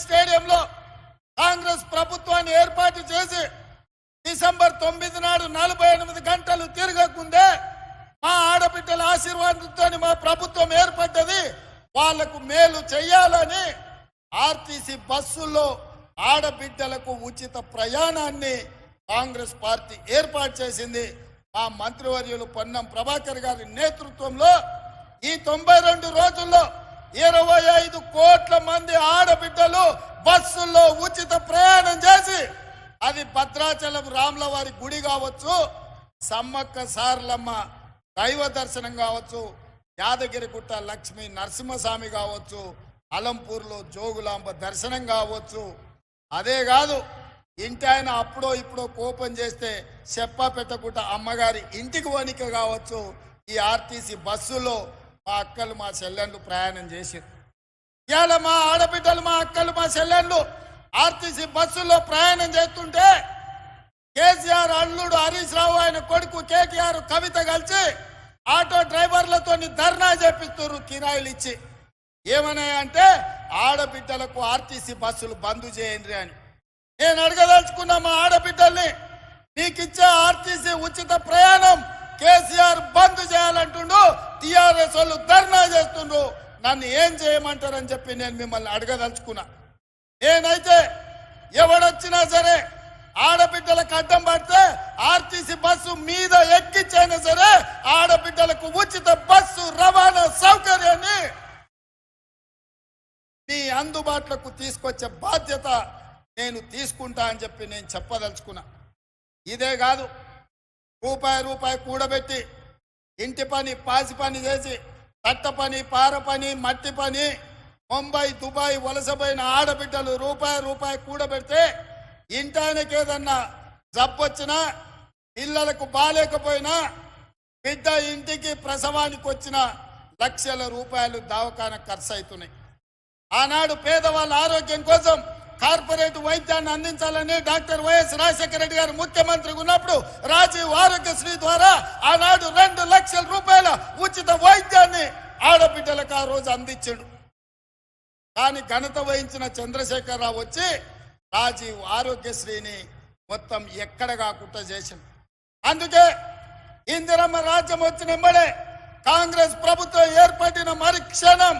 స్టేడియంలో కాంగ్రెస్ ప్రభుత్వాన్ని ఏర్పాటు చేసి డిసెంబర్ 9 నాడు 48 గంటలు తిరగకుందే మా ఆడబిడ్డల ఆశీర్వాదంతో మా ప్రభుత్వం ఏర్పడ్డది, వాళ్లకు మేలు చేయాలని ఆర్టీసీ బస్సుల్లో ఆడబిడ్డలకు ఉచిత ప్రయాణాన్ని కాంగ్రెస్ పార్టీ ఏర్పాటు చేసింది. మా మంత్రివర్యులు పొన్నం ప్రభాకర్ గారి నేతృత్వంలో ఈ 92 రోజుల్లో 25 కోట్ల మంది ఆడబిడ్డలు బస్సుల్లో ఉచిత ప్రయాణం చేసి, అది భద్రాచలం రాములవారి గుడి కావచ్చు, సమ్మక్క సారలమ్మ దైవ దర్శనం కావచ్చు, యాదగిరిగుట్ట లక్ష్మీ నరసింహస్వామి కావచ్చు, అలంపూర్లో జోగులాంబ దర్శనం కావచ్చు. అదే కాదు, ఇంటి ఆయన అప్పుడో ఇప్పుడో కోపం చేస్తే చెప్పా పెట్టకుండా అమ్మగారి ఇంటికి వణిక కావచ్చు. ఈ ఆర్టీసీ బస్సులో మా అక్కలు మా చెల్లెళ్ళు ప్రయాణం చేశారు. ఇవాళ మా ఆడబిడ్డలు మా అక్కలు మా చెల్లెళ్ళు ఆర్టీసీ బస్సులో ప్రయాణం చేస్తుంటే కేసీఆర్ అల్లుడు హరీష్ రావు ఆయన కొడుకు కేటీఆర్ కవిత కలిసి ఆటో డ్రైవర్లతో ధర్నా చేపిస్తారు కిరాయిలు ఇచ్చి. ఏమన్నాయంటే ఆడబిడ్డలకు ఆర్టీసీ బస్సులు బంద్ చేయండి అని. నేను అడగదలుచుకున్నా మా ఆడబిడ్డల్ని, నీకిచ్చే ఆర్టీసీ ఉచిత ప్రయాణం కేసీఆర్ బంద్ చేయాలంటుండు, టీఆర్ఎస్ వాళ్ళు ధర్నా చేస్తుండ్రు, నన్ను ఏం చేయమంటారని చెప్పి నేను మిమ్మల్ని అడగదలుచుకున్నా. నేనైతే ఎవడొచ్చినా సరే ఆడబిడ్డలకు అడ్డం పడితే ఆర్టీసీ బస్సు మీద ఎక్కించైనా సరే ఆడబిడ్డలకు ఉచిత బస్సు రవాణా సౌకర్యాన్ని మీ అందుబాటులోకి తీసుకొచ్చే బాధ్యత నేను తీసుకుంటా అని చెప్పి నేను చెప్పదలుచుకున్నా. ఇదే కాదు, రూపాయి కూడబెట్టి ఇంటి పని పాసి పని చేసి కట్ట పని పార పని మట్టి పని ముంబై దుబాయ్ వలసపోయిన ఆడబిడ్డలు రూపాయి కూడబెడితే ఇంటానికి ఏదన్నా జబ్బొచ్చినా పిల్లలకు బాలేకపోయినా బిడ్డ ఇంటికి ప్రసవానికి వచ్చిన లక్షల రూపాయలు దవాఖాన ఖర్చు అవుతున్నాయి. ఆనాడు పేదవాళ్ళ ఆరోగ్యం కోసం కార్పొరేట్ వైద్యాన్ని అందించాలని డాక్టర్ వైఎస్ రాజశేఖర రెడ్డి గారు ముఖ్యమంత్రిగా ఉన్నప్పుడు రాజీవ్ ఆరోగ్యశ్రీ ద్వారా ఆనాడు 2 లక్షల రూపాయల ఉచిత వైద్యాన్ని ఆడబిడ్డలకు ఆ రోజు అందించాడు. కానీ ఘనత వహించిన చంద్రశేఖరరావు వచ్చి రాజీవ్ ఆరోగ్యశ్రీని మొత్తం ఎక్కడ కాకుండా చేసింది. అందుకే ఇందిరమ్మ రాజ్యం వచ్చిన వెంబడే కాంగ్రెస్ ప్రభుత్వం ఏర్పడిన మరుక్షణం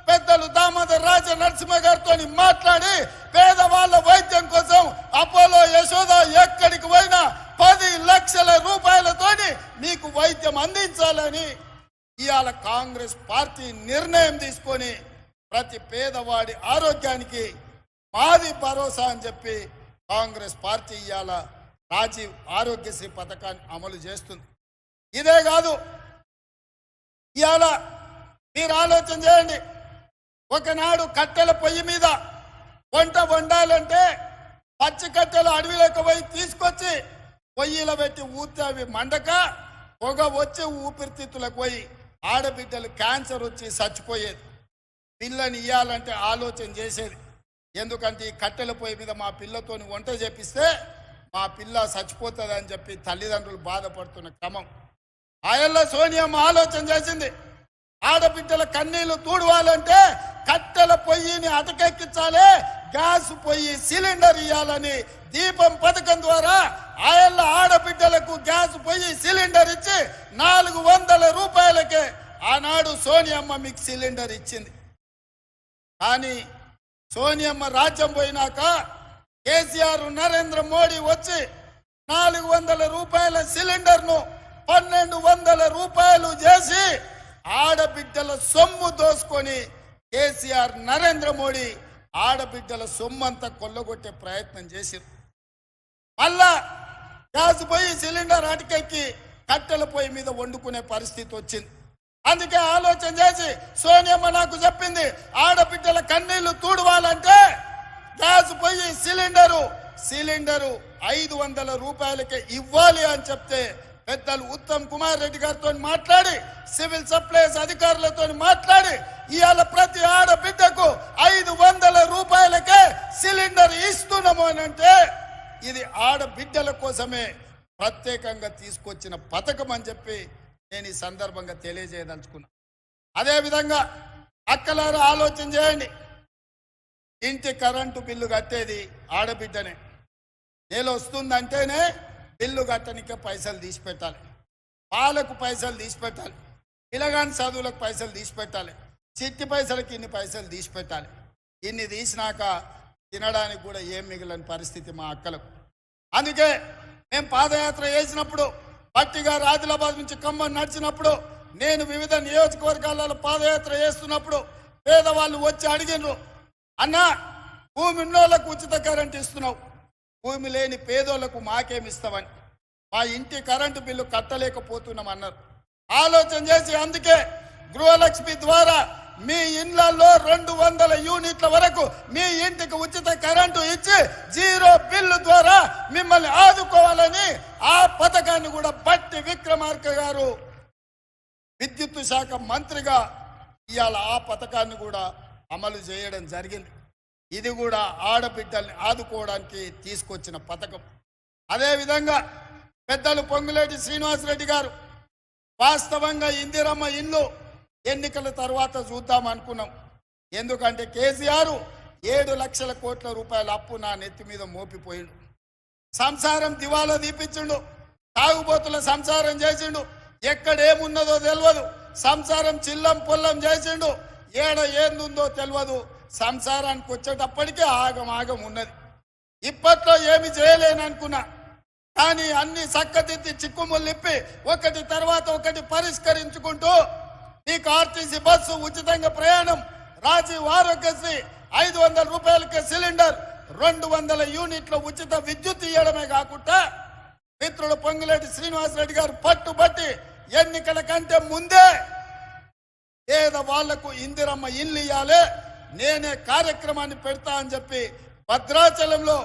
పెద్దలు దామోదర్ రాజ నరసింహ గారితో మాట్లాడి పేదవాళ్ళ వైద్యం కోసం అపోలో యశోద ఎక్కడికి పోయినా 10 లక్షల రూపాయలతోని మీకు వైద్యం అందించాలని ఇవాళ కాంగ్రెస్ పార్టీ నిర్ణయం తీసుకొని ప్రతి పేదవాడి ఆరోగ్యానికి మాది భరోసా అని చెప్పి కాంగ్రెస్ పార్టీ ఇవాళ రాజీవ్ ఆరోగ్యశ్రీ పథకాన్ని అమలు చేస్తుంది. ఇదే కాదు, ఇవాళ మీరు ఆలోచన చేయండి, ఒకనాడు కట్టెల పొయ్యి మీద వంట వండాలంటే పచ్చి కట్టెలు అడవిలోకి పోయి తీసుకొచ్చి పొయ్యిలో పెట్టి ఊతే అవి మండక పొగ వచ్చి ఊపిరితిత్తులకు పోయి ఆడబిడ్డలు క్యాన్సర్ వచ్చి చచ్చిపోయేది. పిల్లని ఇయ్యాలంటే ఆలోచన చేసేది, ఎందుకంటే ఈ కట్టెల పొయ్యి మీద మా పిల్లతోని వంట చేపిస్తే మా పిల్ల చచ్చిపోతుంది అని చెప్పి తల్లిదండ్రులు బాధపడుతున్న క్రమం. ఆయల్లో సోనియమ్మ ఆలోచన చేసింది, ఆడబిడ్డల కన్నీళ్లు తూడవాలంటే కట్టెల పొయ్యిని అటకెక్కించాలి, గ్యాస్ పొయ్యి సిలిండర్ ఇవ్వాలని దీపం పథకం ద్వారా ఆయల్ల ఆడబిడ్డలకు గ్యాస్ పొయ్యి సిలిండర్ ఇచ్చి 400 రూపాయలకే ఆనాడు సోనియమ్మ మీకు సిలిండర్ ఇచ్చింది. కానీ సోనియమ్మ రాజ్యం పోయినాక కేసీఆర్ నరేంద్ర మోడీ వచ్చి 400 రూపాయల సిలిండర్ను 1200 రూపాయలు చేసి ఆడబిడ్డల సొమ్ము దోసుకొని కేసీఆర్ నరేంద్ర మోడీ ఆడబిడ్డల సొమ్మంతా కొల్లగొట్టే ప్రయత్నం చేశారు. మళ్ళా గ్యాస్ పొయ్యి సిలిండర్ అటకెక్కి కట్టెల పొయ్యి మీద వండుకునే పరిస్థితి వచ్చింది. అందుకే ఆలోచన చేసి సోనియమ్మ నాకు చెప్పింది, ఆడబిడ్డల కన్నీళ్లు తూడవాలంటే గ్యాస్ పొయ్యి సిలిండరు 500 రూపాయలకే ఇవ్వాలి అని చెప్తే పెద్దలు ఉత్తమ్ కుమార్ రెడ్డి గారితో మాట్లాడి సివిల్ సప్లైస్ అధికారులతో మాట్లాడి ఇవాళ ప్రతి ఆడబిడ్డకు 500 రూపాయలకే సిలిండర్ ఇస్తున్నాము అని అంటే ఇది ఆడబిడ్డల కోసమే ప్రత్యేకంగా తీసుకొచ్చిన పథకం అని చెప్పి నేను ఈ సందర్భంగా తెలియజేయదలుచుకున్నా. అదేవిధంగా అక్కలారా ఆలోచన చేయండి, ఇంటి కరెంటు బిల్లు కట్టేది ఆడబిడ్డనే. నెల వస్తుందంటేనే బిల్లు కట్టనికే పైసలు తీసి పెట్టాలి, పాలకు పైసలు తీసి పెట్టాలి, పిల్లగాని చదువులకు పైసలు తీసి పెట్టాలి, చిట్టి పైసలకి ఇన్ని పైసలు తీసి పెట్టాలి. ఇన్ని తీసినాక తినడానికి కూడా ఏం మిగిలిన పరిస్థితి మా అక్కలకు. అందుకే మేము పాదయాత్ర చేసినప్పుడు, పట్టిగా ఆదిలాబాద్ నుంచి ఖమ్మం నడిచినప్పుడు, నేను వివిధ నియోజకవర్గాలలో పాదయాత్ర చేస్తున్నప్పుడు పేదవాళ్ళు వచ్చి అడిగినారు, అన్నా భూమి ఉన్నోళ్లకు ఉచిత కరెంట్ ఇస్తున్నావు, భూమి లేని పేదోళ్లకు మాకేమిస్తావని. మా ఇంటి కరెంటు బిల్లు కట్టలేకపోతున్నాం అన్నారు. ఆలోచన చేసి అందుకే గృహలక్ష్మి ద్వారా మీ ఇళ్లలో 200 యూనిట్ల వరకు మీ ఇంటికి ఉచిత కరెంటు ఇచ్చి 0 బిల్లు ద్వారా మిమ్మల్ని ఆదుకోవాలని ఆ పథకాన్ని కూడా బట్టి విక్రమార్క గారు విద్యుత్ శాఖ మంత్రిగా ఇవాళ ఆ పథకాన్ని కూడా అమలు చేయడం జరిగింది. ఇది కూడా ఆడబిడ్డల్ని ఆదుకోవడానికి తీసుకొచ్చిన పథకం. అదేవిధంగా పెద్దలు పొంగులేటి శ్రీనివాసరెడ్డి గారు వాస్తవంగా ఇందిరమ్మ ఇల్లు ఎన్నికల తర్వాత చూద్దాం అనుకున్నాం. ఎందుకంటే కేసీఆర్ 7 లక్షల కోట్ల రూపాయల అప్పు నా నెత్తి మీద మోపిపోయిండు. సంసారం దివాలా తీపించిండు, తాగుబోతుల సంసారం చేసిండు, ఎక్కడేమున్నదో తెలియదు, సంసారం చిల్లం పొల్లం చేసిండు, ఏందుందో తెలియదు. సంసారానికి వచ్చేటప్పటికే ఆగం ఉన్నది. ఇప్పట్లో ఏమి చేయలేననుకున్నా, కానీ అన్ని చక్కదిద్ది చిక్కుములిప్పి ఒకటి తర్వాత ఒకటి పరిష్కరించుకుంటూ నీకు ఆర్టీసీ బస్సు ఉచితంగా ప్రయాణం, రాజీవ్ ఆరోగ్యశ్రీ 500 రూపాయలకే సిలిండర్, 200 యూనిట్ల ఉచిత విద్యుత్ ఇవ్వడమే కాకుండా మిత్రుడు పొంగులేటి శ్రీనివాసరెడ్డి గారు పట్టుబట్టి ఎన్నికల కంటే ముందే వాళ్లకు ఇందిరమ్మ ఇల్లు ఇవ్వాలి, నేనే కార్యక్రమాన్ని పెడతా అని చెప్పి భద్రాచలంలో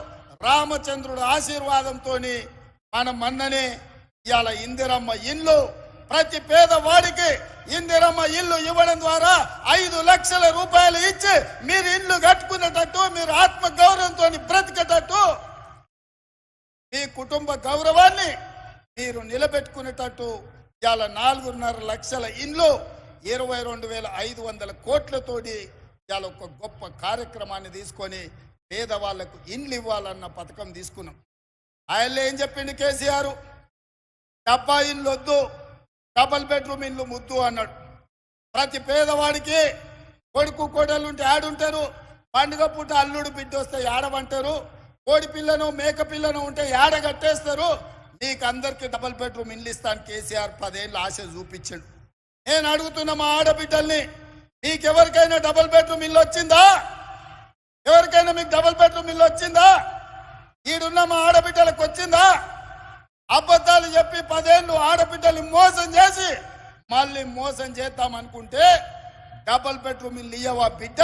రామచంద్రుడు ఆశీర్వాదంతో మనం మొన్ననే ఇవాళ ఇందిరమ్మ ఇల్లు ప్రతి పేదవాడికి ఇందిరమ్మ ఇల్లు ఇవ్వడం ద్వారా 5 లక్షల రూపాయలు ఇచ్చి మీరు ఇల్లు కట్టుకునేటట్టు, మీరు ఆత్మ గౌరవంతో బ్రతికేటట్టు, మీ కుటుంబ గౌరవాన్ని మీరు నిలబెట్టుకునేటట్టు ఇవాళ 4.5 లక్షల ఇల్లు 22,500 కోట్లతోటి ఇవాళ ఒక గొప్ప కార్యక్రమాన్ని తీసుకొని పేదవాళ్లకు ఇండ్లు ఇవ్వాలన్న పథకం తీసుకున్నాం. ఆయన ఏం చెప్పిండు కేసీఆర్, డబ్బా ఇల్లు వద్దు, డబల్ బెడ్రూమ్ ఇల్లు ముద్దు అన్నాడు. ప్రతి పేదవాడికి కొడుకు కోడలు ఉంటే ఆడుంటారు, పండుగ పూట అల్లుడు బిడ్డ వస్తే ఆడమంటారు, కోడి పిల్లను మేక పిల్లను ఉంటే ఏడ కట్టేస్తారు, నీకు అందరికి డబల్ బెడ్రూమ్ ఇల్లు ఇస్తాను కేసీఆర్ 10 ఏళ్ళు ఆశ చూపించాడు. నేను అడుగుతున్న మా ఆడబిడ్డల్ని, మీకెవరికైనా డబల్ బెడ్రూమ్ ఇల్లు వచ్చిందా? ఎవరికైనా మీకు డబల్ బెడ్రూమ్ ఇల్లు వచ్చిందా? ఈడున్న మా ఆడబిడ్డలకు వచ్చిందా? అబద్ధాలు చెప్పి 10 ఏళ్ళు ఆడబిడ్డల్ని మోసం చేసి మళ్ళీ మోసం చేద్దామనుకుంటే డబల్ బెడ్రూమ్ ఇల్లు ఇయ్యవా బిడ్డ,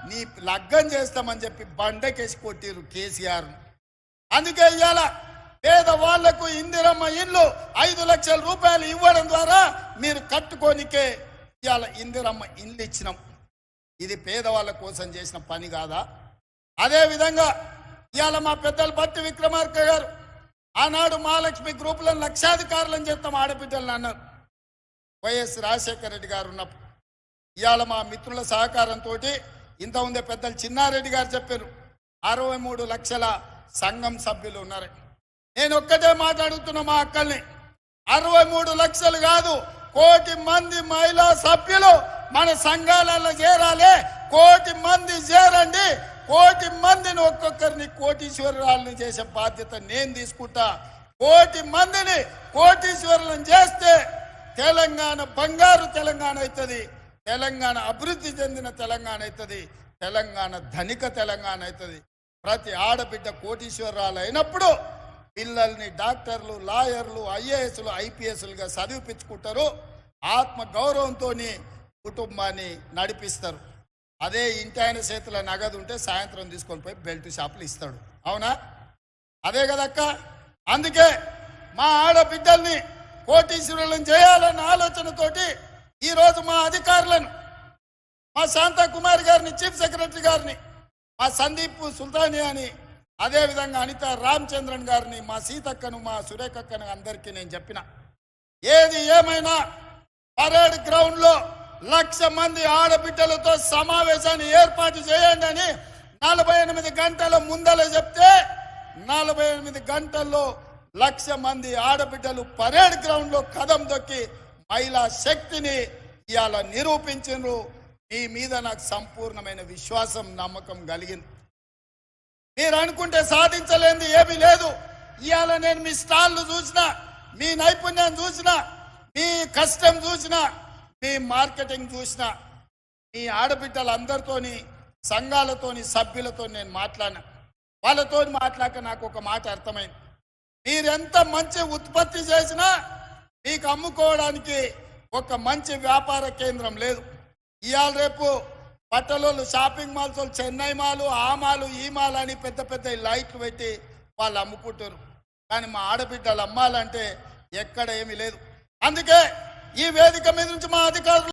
నీ లగ్గం చేస్తామని చెప్పి బండకేసి కొట్టిరు కేసీఆర్. అందుకే ఇవాళ పేదవాళ్లకు ఇందిరమ్మ ఇల్లు 5 లక్షల రూపాయలు ఇవ్వడం ద్వారా మీరు కట్టుకోనికే ఇవాళ ఇందిరమ్మ ఇల్లు ఇచ్చినాం. ఇది పేదవాళ్ళ కోసం చేసిన పని కాదా? అదేవిధంగా ఇవాళ మా పెద్దలు బట్టి విక్రమార్క గారు ఆనాడు మహాలక్ష్మి గ్రూపులను లక్షాధికారులను చేస్తాం ఆడబిడ్డలను అన్నారు. వైఎస్ రాజశేఖర రెడ్డి గారు ఉన్నప్పుడు ఇవాళ మా మిత్రుల సహకారంతో ఇంత ఉందే పెద్దలు చిన్నారెడ్డి గారు చెప్పారు 63 లక్షల సంఘం సభ్యులు ఉన్నారు. నేను ఒక్కటే మాట్లాడుతున్నా మా అక్కల్ని, 63 లక్షలు కాదు, 1 కోటి మంది మహిళా సభ్యులు మన సంఘాలలో చేరాలి. 1 కోటి మంది చేరండి, 1 కోటి మందిని ఒక్కొక్కరిని కోటీశ్వరులను చేసే బాధ్యత నేను తీసుకుంటా. 1 కోటి మందిని కోటీశ్వరులను చేస్తే తెలంగాణ బంగారు తెలంగాణ అవుతుంది, తెలంగాణ అభివృద్ధి చెందిన తెలంగాణ అవుతుంది, తెలంగాణ ధనిక తెలంగాణ అవుతుంది. ప్రతి ఆడబిడ్డ కోటీశ్వరాలు అయినప్పుడు పిల్లల్ని డాక్టర్లు, లాయర్లు, ఐఏఎస్లు, ఐపీఎస్లుగా చదివిపించుకుంటారు, ఆత్మ గౌరవంతో కుటుంబాన్ని నడిపిస్తారు. అదే ఇంటి ఆయన చేతుల నగదు ఉంటే సాయంత్రం తీసుకొని పోయి బెల్ట్ షాపులు ఇస్తాడు. అవునా? అదే కదక్క. అందుకే మా ఆడబిడ్డల్ని కోటీశ్వరులను చేయాలన్న ఆలోచనతోటి ఈరోజు మా అధికారులను, మా శాంతాకుమారి గారిని, చీఫ్ సెక్రటరీ గారిని, మా సందీప్ సుల్తానియాని, అదేవిధంగా అనిత రామచంద్రన్ గారిని, మా సీతక్కను, మా సురేఖక్కను అందరికీ నేను చెప్పిన, ఏది ఏమైనా పరేడ్ గ్రౌండ్ లో 1,00,000 మంది ఆడబిడ్డలతో సమావేశాన్ని ఏర్పాటు చేయండి అని 48 గంటల ముందల చెప్తే 48 గంటల్లో 1,00,000 మంది ఆడబిడ్డలు పరేడ్ గ్రౌండ్ లో కదం దొక్కి మహిళా శక్తిని ఇవాళ నిరూపించారు. మీ మీద నాకు సంపూర్ణమైన విశ్వాసం నమ్మకం కలిగింది. మీరు అనుకుంటే సాధించలేనిది ఏమీ లేదు. ఇవాళ నేను మీ స్టాళ్ళు చూసినా, మీ నైపుణ్యం చూసినా, మీ కష్టం చూసినా, మీ మార్కెటింగ్ చూసినా, మీ ఆడబిడ్డలందరితోని సంఘాలతోని సభ్యులతో నేను మాట్లాడినా. వాళ్ళతో మాట్లాడక నాకు ఒక మాట అర్థమైంది. మీరెంత మంచి ఉత్పత్తి చేసినా మీకు అమ్ముకోవడానికి ఒక మంచి వ్యాపార కేంద్రం లేదు. ఇవాళ రేపు బట్టలోళ్ళు షాపింగ్ మాల్స్ వాళ్ళు చెన్నై మాలు, ఆ మాలు, ఈ మాల్ అని పెద్ద పెద్ద లైట్లు పెట్టి వాళ్ళు అమ్ముకుంటారు. కానీ మా ఆడబిడ్డలు అమ్మాలంటే ఎక్కడ ఏమీ లేదు. అందుకే ఈ వేదిక మీద నుంచి మా అధికారులు